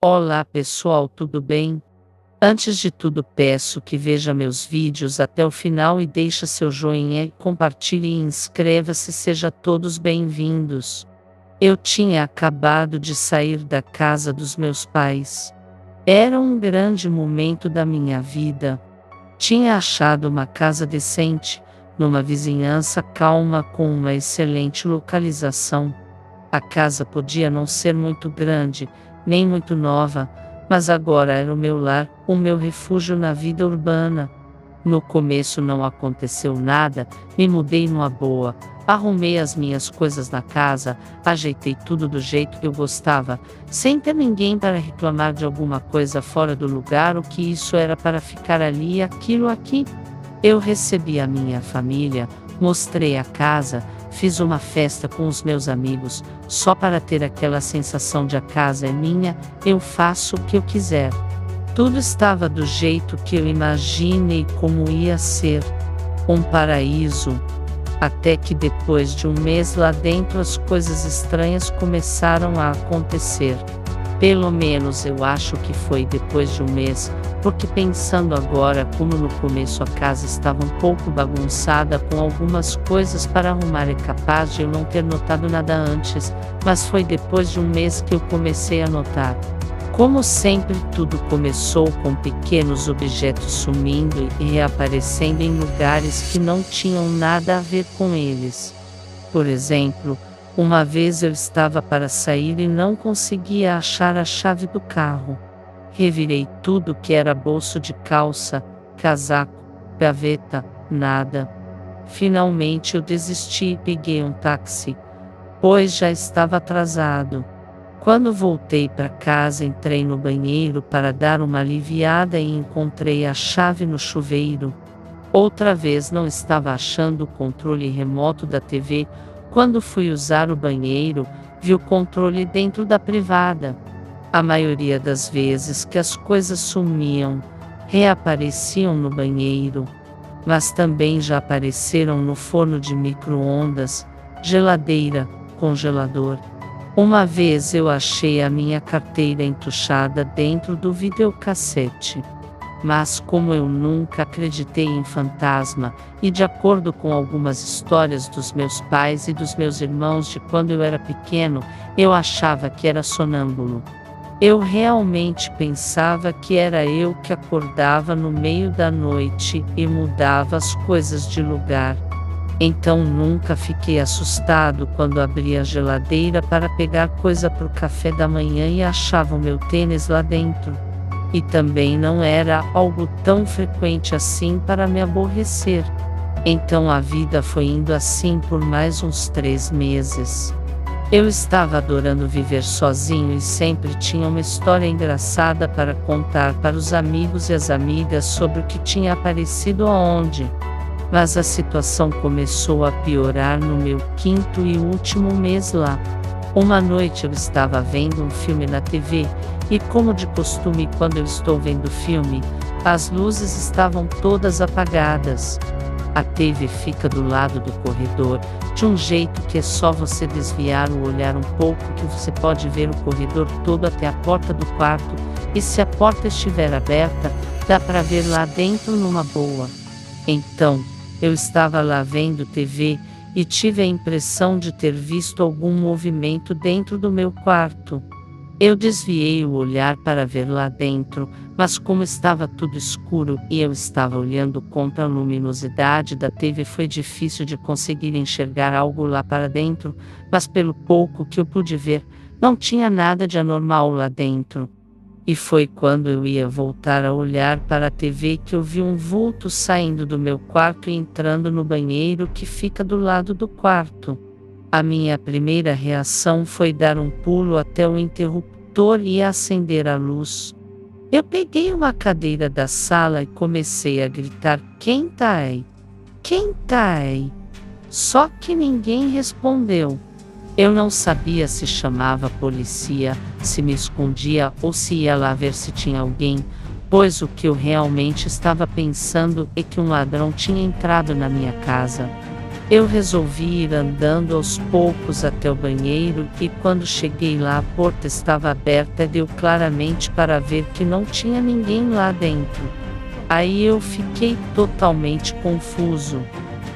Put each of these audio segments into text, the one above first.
Olá pessoal, tudo bem? Antes de tudo peço que veja meus vídeos até o final e deixe seu joinha e compartilhe e inscreva-se, seja todos bem-vindos. Eu tinha acabado de sair da casa dos meus pais. Era um grande momento da minha vida. Tinha achado uma casa decente, numa vizinhança calma com uma excelente localização. A casa podia não ser muito grande, nem muito nova, mas agora era o meu lar, o meu refúgio na vida urbana. No começo não aconteceu nada, me mudei numa boa, arrumei as minhas coisas na casa, ajeitei tudo do jeito que eu gostava, sem ter ninguém para reclamar de alguma coisa fora do lugar ou que isso era para ficar ali e aquilo aqui. Eu recebi a minha família, mostrei a casa, fiz uma festa com os meus amigos, só para ter aquela sensação de a casa é minha, eu faço o que eu quiser. Tudo estava do jeito que eu imaginei como ia ser. Um paraíso. Até que depois de um mês lá dentro as coisas estranhas começaram a acontecer. Pelo menos eu acho que foi depois de um mês, porque pensando agora como no começo a casa estava um pouco bagunçada com algumas coisas para arrumar, é capaz de eu não ter notado nada antes, mas foi depois de um mês que eu comecei a notar. Como sempre, tudo começou com pequenos objetos sumindo e reaparecendo em lugares que não tinham nada a ver com eles. Por exemplo, uma vez eu estava para sair e não conseguia achar a chave do carro. Revirei tudo que era bolso de calça, casaco, gaveta, nada. Finalmente eu desisti e peguei um táxi, pois já estava atrasado. Quando voltei para casa, entrei no banheiro para dar uma aliviada e encontrei a chave no chuveiro. Outra vez não estava achando o controle remoto da TV. Quando fui usar o banheiro, vi o controle dentro da privada. A maioria das vezes que as coisas sumiam, reapareciam no banheiro, mas também já apareceram no forno de micro-ondas, geladeira, congelador. Uma vez eu achei a minha carteira entuchada dentro do videocassete. Mas como eu nunca acreditei em fantasma, e de acordo com algumas histórias dos meus pais e dos meus irmãos de quando eu era pequeno, eu achava que era sonâmbulo. Eu realmente pensava que era eu que acordava no meio da noite e mudava as coisas de lugar. Então nunca fiquei assustado quando abri a geladeira para pegar coisa para o café da manhã e achava o meu tênis lá dentro. E também não era algo tão frequente assim para me aborrecer. Então a vida foi indo assim por mais uns 3 meses. Eu estava adorando viver sozinho e sempre tinha uma história engraçada para contar para os amigos e as amigas sobre o que tinha aparecido aonde. Mas a situação começou a piorar no meu 5º e último mês lá. Uma noite eu estava vendo um filme na TV, e como de costume quando eu estou vendo filme, as luzes estavam todas apagadas. A TV fica do lado do corredor, de um jeito que é só você desviar o olhar um pouco que você pode ver o corredor todo até a porta do quarto, e se a porta estiver aberta, dá para ver lá dentro numa boa. Então, eu estava lá vendo TV, e tive a impressão de ter visto algum movimento dentro do meu quarto. Eu desviei o olhar para ver lá dentro, mas como estava tudo escuro e eu estava olhando contra a luminosidade da TV, foi difícil de conseguir enxergar algo lá para dentro, mas pelo pouco que eu pude ver, não tinha nada de anormal lá dentro. E foi quando eu ia voltar a olhar para a TV que eu vi um vulto saindo do meu quarto e entrando no banheiro que fica do lado do quarto. A minha primeira reação foi dar um pulo até o interruptor e acender a luz. Eu peguei uma cadeira da sala e comecei a gritar: "Quem tá aí? Quem tá aí?" Só que ninguém respondeu. Eu não sabia se chamava a polícia, se me escondia ou se ia lá ver se tinha alguém, pois o que eu realmente estava pensando é que um ladrão tinha entrado na minha casa. Eu resolvi ir andando aos poucos até o banheiro e quando cheguei lá a porta estava aberta e deu claramente para ver que não tinha ninguém lá dentro. Aí eu fiquei totalmente confuso.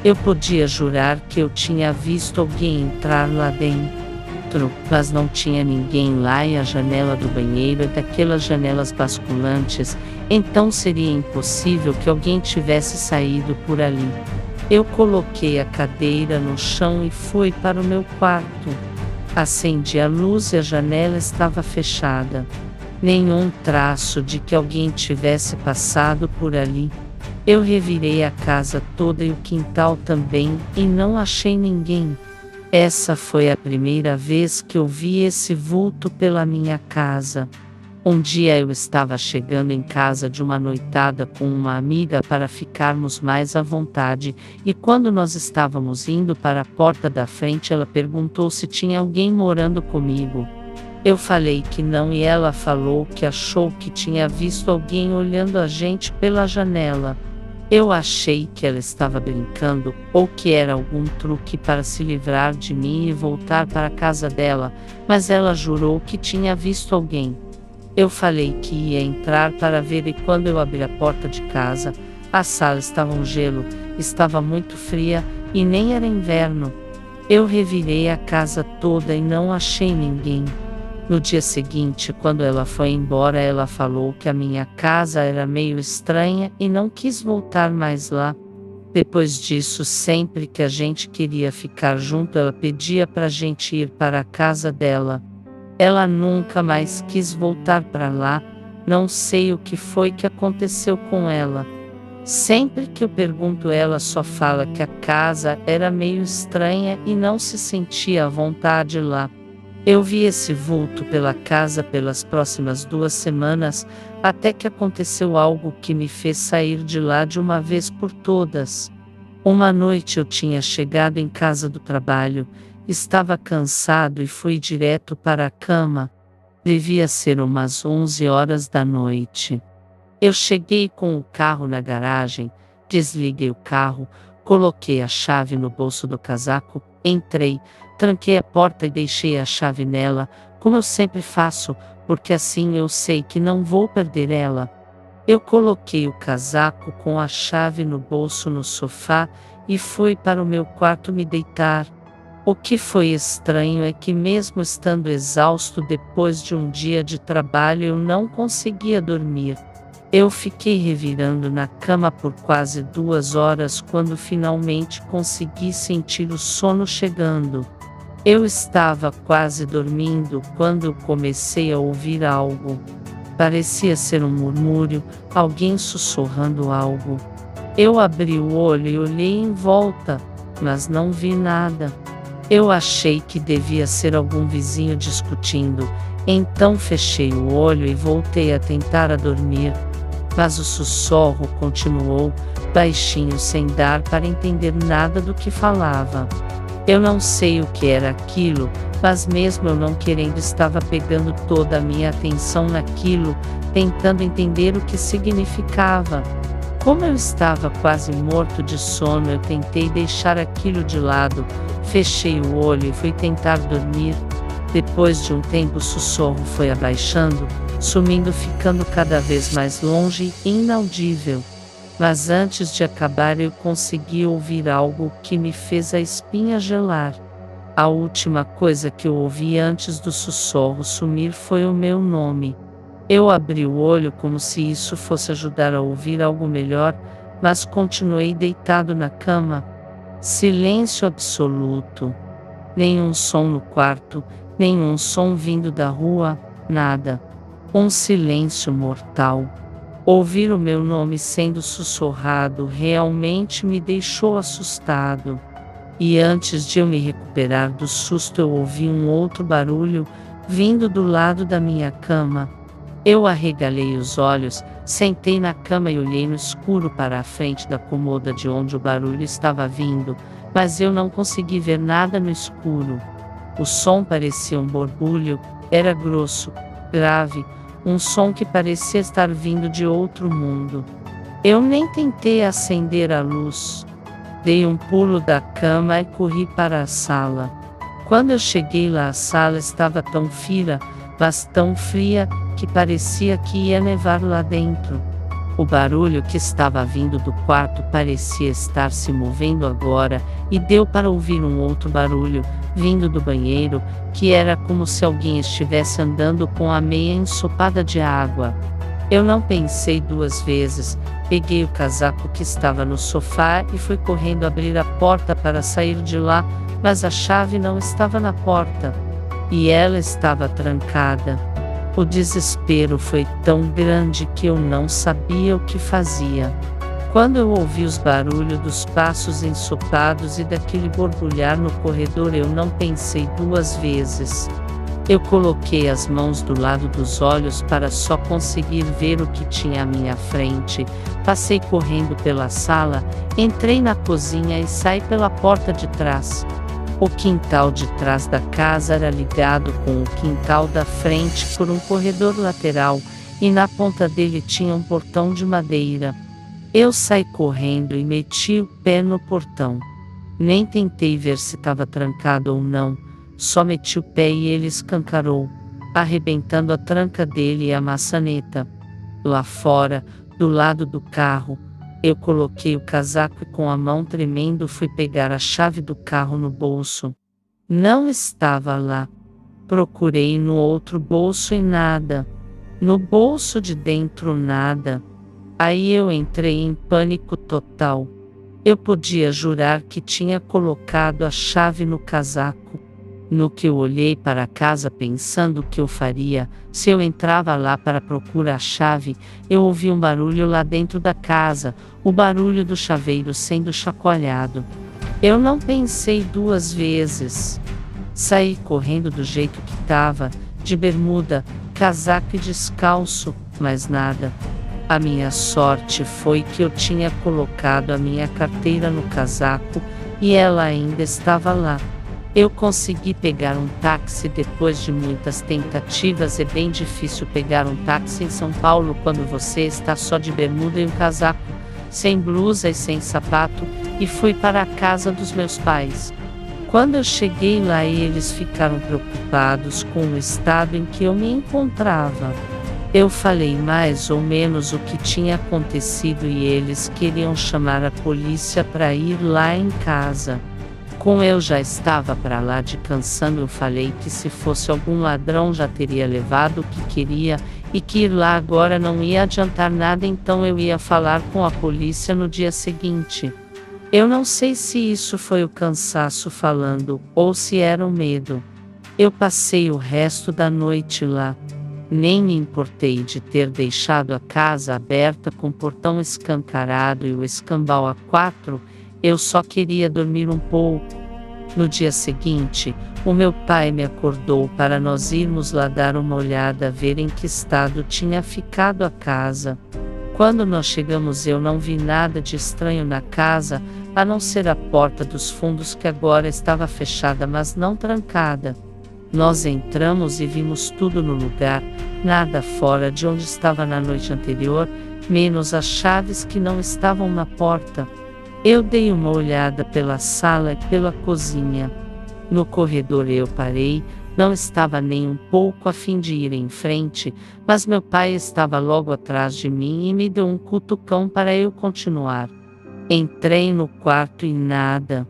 Eu podia jurar que eu tinha visto alguém entrar lá dentro, mas não tinha ninguém lá e a janela do banheiro é daquelas janelas basculantes, então seria impossível que alguém tivesse saído por ali. Eu coloquei a cadeira no chão e fui para o meu quarto. Acendi a luz e a janela estava fechada. Nenhum traço de que alguém tivesse passado por ali. Eu revirei a casa toda e o quintal também e não achei ninguém. Essa foi a primeira vez que eu vi esse vulto pela minha casa. Um dia eu estava chegando em casa de uma noitada com uma amiga para ficarmos mais à vontade, e quando nós estávamos indo para a porta da frente ela perguntou se tinha alguém morando comigo. Eu falei que não e ela falou que achou que tinha visto alguém olhando a gente pela janela. Eu achei que ela estava brincando ou que era algum truque para se livrar de mim e voltar para a casa dela, mas ela jurou que tinha visto alguém. Eu falei que ia entrar para ver e quando eu abri a porta de casa, a sala estava um gelo, estava muito fria e nem era inverno. Eu revirei a casa toda e não achei ninguém. No dia seguinte, quando ela foi embora, ela falou que a minha casa era meio estranha e não quis voltar mais lá. Depois disso, sempre que a gente queria ficar junto, ela pedia para a gente ir para a casa dela. Ela nunca mais quis voltar para lá, não sei o que foi que aconteceu com ela. Sempre que eu pergunto, ela só fala que a casa era meio estranha e não se sentia à vontade lá. Eu vi esse vulto pela casa pelas próximas 2 semanas, até que aconteceu algo que me fez sair de lá de uma vez por todas. Uma noite eu tinha chegado em casa do trabalho, estava cansado e fui direto para a cama. Devia ser umas 11 horas da noite. Eu cheguei com o carro na garagem, desliguei o carro, coloquei a chave no bolso do casaco, entrei, tranquei a porta e deixei a chave nela, como eu sempre faço, porque assim eu sei que não vou perder ela. Eu coloquei o casaco com a chave no bolso no sofá e fui para o meu quarto me deitar. O que foi estranho é que mesmo estando exausto depois de um dia de trabalho eu não conseguia dormir. Eu fiquei revirando na cama por quase 2 horas quando finalmente consegui sentir o sono chegando. Eu estava quase dormindo quando eu comecei a ouvir algo. Parecia ser um murmúrio, alguém sussurrando algo. Eu abri o olho e olhei em volta, mas não vi nada. Eu achei que devia ser algum vizinho discutindo, então fechei o olho e voltei a tentar dormir. Mas o sussurro continuou, baixinho sem dar para entender nada do que falava. Eu não sei o que era aquilo, mas mesmo eu não querendo estava pegando toda a minha atenção naquilo, tentando entender o que significava. Como eu estava quase morto de sono, eu tentei deixar aquilo de lado, fechei o olho e fui tentar dormir. Depois de um tempo o sussurro foi abaixando, sumindo, ficando cada vez mais longe e inaudível. Mas antes de acabar eu consegui ouvir algo que me fez a espinha gelar. A última coisa que eu ouvi antes do sussurro sumir foi o meu nome. Eu abri o olho como se isso fosse ajudar a ouvir algo melhor, mas continuei deitado na cama. Silêncio absoluto. Nenhum som no quarto, nenhum som vindo da rua, nada. Um silêncio mortal. Ouvir o meu nome sendo sussurrado realmente me deixou assustado. E antes de eu me recuperar do susto, eu ouvi um outro barulho, vindo do lado da minha cama. Eu arregalei os olhos, sentei na cama e olhei no escuro para a frente da cômoda de onde o barulho estava vindo, mas eu não consegui ver nada no escuro. O som parecia um borbulho, era grosso, grave, um som que parecia estar vindo de outro mundo. Eu nem tentei acender a luz. Dei um pulo da cama e corri para a sala. Quando eu cheguei lá, a sala estava tão fria, mas tão fria, que parecia que ia nevar lá dentro. O barulho que estava vindo do quarto parecia estar se movendo agora, e deu para ouvir um outro barulho, vindo do banheiro, que era como se alguém estivesse andando com a meia ensopada de água. Eu não pensei duas vezes, peguei o casaco que estava no sofá e fui correndo abrir a porta para sair de lá, mas a chave não estava na porta. E ela estava trancada. O desespero foi tão grande que eu não sabia o que fazia. Quando eu ouvi os barulhos dos passos ensopados e daquele borbulhar no corredor, eu não pensei duas vezes. Eu coloquei as mãos do lado dos olhos para só conseguir ver o que tinha à minha frente. Passei correndo pela sala, entrei na cozinha e saí pela porta de trás. O quintal de trás da casa era ligado com o quintal da frente por um corredor lateral, e na ponta dele tinha um portão de madeira. Eu saí correndo e meti o pé no portão. Nem tentei ver se estava trancado ou não, só meti o pé e ele escancarou, arrebentando a tranca dele e a maçaneta. Lá fora, do lado do carro, eu coloquei o casaco e com a mão tremendo fui pegar a chave do carro no bolso. Não estava lá. Procurei no outro bolso e nada. No bolso de dentro nada. Aí eu entrei em pânico total. Eu podia jurar que tinha colocado a chave no casaco. No que eu olhei para a casa pensando o que eu faria, se eu entrava lá para procurar a chave, eu ouvi um barulho lá dentro da casa, o barulho do chaveiro sendo chacoalhado. Eu não pensei duas vezes. Saí correndo do jeito que estava, de bermuda, casaco e descalço, mas nada. A minha sorte foi que eu tinha colocado a minha carteira no casaco, e ela ainda estava lá. Eu consegui pegar um táxi depois de muitas tentativas. É bem difícil pegar um táxi em São Paulo quando você está só de bermuda e um casaco, sem blusa e sem sapato, e fui para a casa dos meus pais. Quando eu cheguei lá, eles ficaram preocupados com o estado em que eu me encontrava. Eu falei mais ou menos o que tinha acontecido e eles queriam chamar a polícia para ir lá em casa. Como eu já estava para lá de cansando, eu falei que se fosse algum ladrão já teria levado o que queria e que ir lá agora não ia adiantar nada, então eu ia falar com a polícia no dia seguinte. Eu não sei se isso foi o cansaço falando ou se era o medo. Eu passei o resto da noite lá. Nem me importei de ter deixado a casa aberta com o portão escancarado e o escambau a 4. Eu só queria dormir um pouco. No dia seguinte, o meu pai me acordou para nós irmos lá dar uma olhada, ver em que estado tinha ficado a casa. Quando nós chegamos, eu não vi nada de estranho na casa, a não ser a porta dos fundos que agora estava fechada, mas não trancada. Nós entramos e vimos tudo no lugar, nada fora de onde estava na noite anterior, menos as chaves que não estavam na porta. Eu dei uma olhada pela sala e pela cozinha. No corredor eu parei, não estava nem um pouco a fim de ir em frente, mas meu pai estava logo atrás de mim e me deu um cutucão para eu continuar. Entrei no quarto e nada.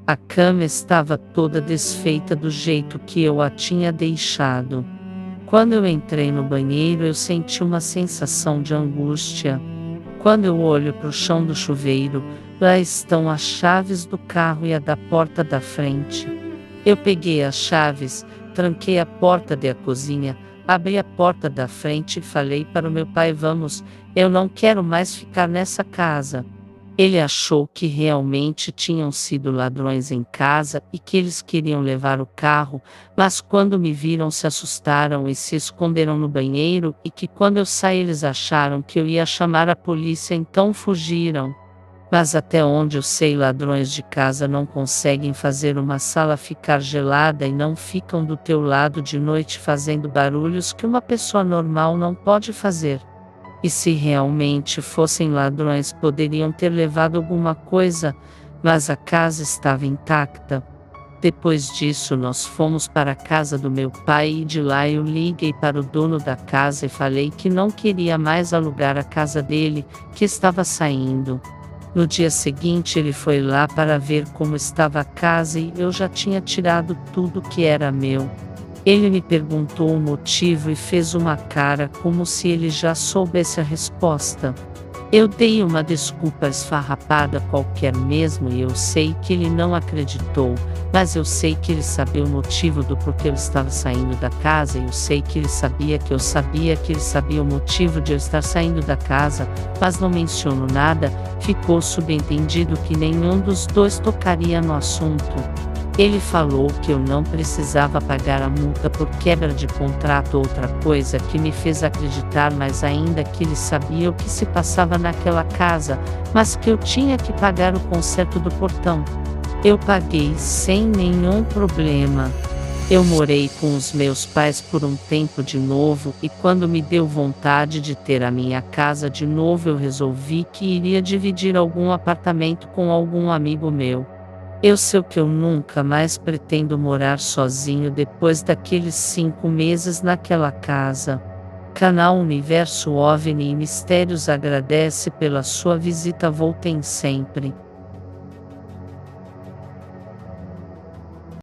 A cama estava toda desfeita do jeito que eu a tinha deixado. Quando eu entrei no banheiro, eu senti uma sensação de angústia. Quando eu olho para o chão do chuveiro, lá estão as chaves do carro e a da porta da frente. Eu peguei as chaves, tranquei a porta da cozinha, abri a porta da frente e falei para o meu pai: vamos, eu não quero mais ficar nessa casa. Ele achou que realmente tinham sido ladrões em casa e que eles queriam levar o carro, mas quando me viram se assustaram e se esconderam no banheiro, e que quando eu saí eles acharam que eu ia chamar a polícia, então fugiram. Mas até onde eu sei, ladrões de casa não conseguem fazer uma sala ficar gelada e não ficam do teu lado de noite fazendo barulhos que uma pessoa normal não pode fazer. E se realmente fossem ladrões, poderiam ter levado alguma coisa, mas a casa estava intacta. Depois disso nós fomos para a casa do meu pai e de lá eu liguei para o dono da casa e falei que não queria mais alugar a casa dele, que estava saindo. No dia seguinte ele foi lá para ver como estava a casa e eu já tinha tirado tudo que era meu. Ele me perguntou o motivo e fez uma cara como se ele já soubesse a resposta. Eu dei uma desculpa esfarrapada qualquer mesmo e eu sei que ele não acreditou, mas eu sei que ele sabia o motivo do porquê eu estava saindo da casa e eu sei que ele sabia que eu sabia que ele sabia o motivo de eu estar saindo da casa, mas não menciono nada, ficou subentendido que nenhum dos dois tocaria no assunto. Ele falou que eu não precisava pagar a multa por quebra de contrato, outra coisa que me fez acreditar mais ainda que ele sabia o que se passava naquela casa, mas que eu tinha que pagar o conserto do portão. Eu paguei sem nenhum problema. Eu morei com os meus pais por um tempo de novo e quando me deu vontade de ter a minha casa de novo eu resolvi que iria dividir algum apartamento com algum amigo meu. Eu sei que eu nunca mais pretendo morar sozinho depois daqueles 5 meses naquela casa. Canal Universo OVNI e Mistérios agradece pela sua visita. Voltem sempre.